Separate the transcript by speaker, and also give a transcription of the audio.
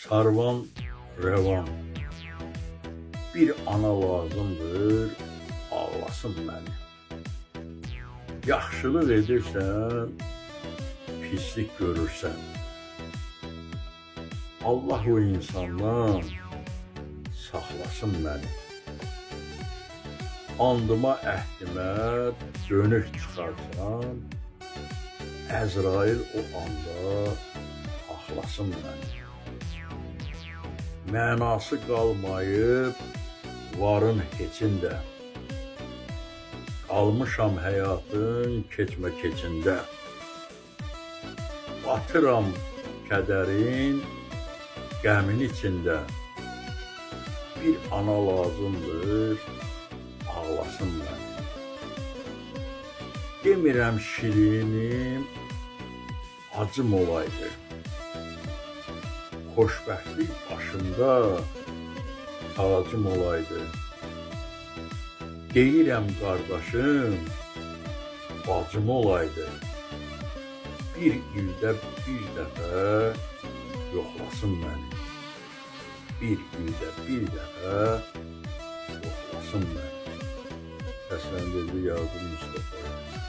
Speaker 1: Sarvan revan, bir ana lazımdır, ağlasın məni. Yaxşılıq edirsən, pislik görürsən. Allah o insandan saxlasın məni. Andıma, əhdimə dönük çıxarsan, Əzrail o anda axlasın məni. Mənası qalmayıb varın heçində, qalmışam həyatın keçmə-keçində. Batıram kədərin, qəmin içində. Bir ana lazımdır, ağlasın məni. Demirəm şirinim, acım olaydı. Xoşbəxtlik başında tacım olaydı. Deyirəm qardaşım, bacım olaydı. Bir ildə bir dəfə yoxlasın məni. Bir ildə bir dəfə yoxlasın məni. Səsləndirdi Yaqub Mustafa.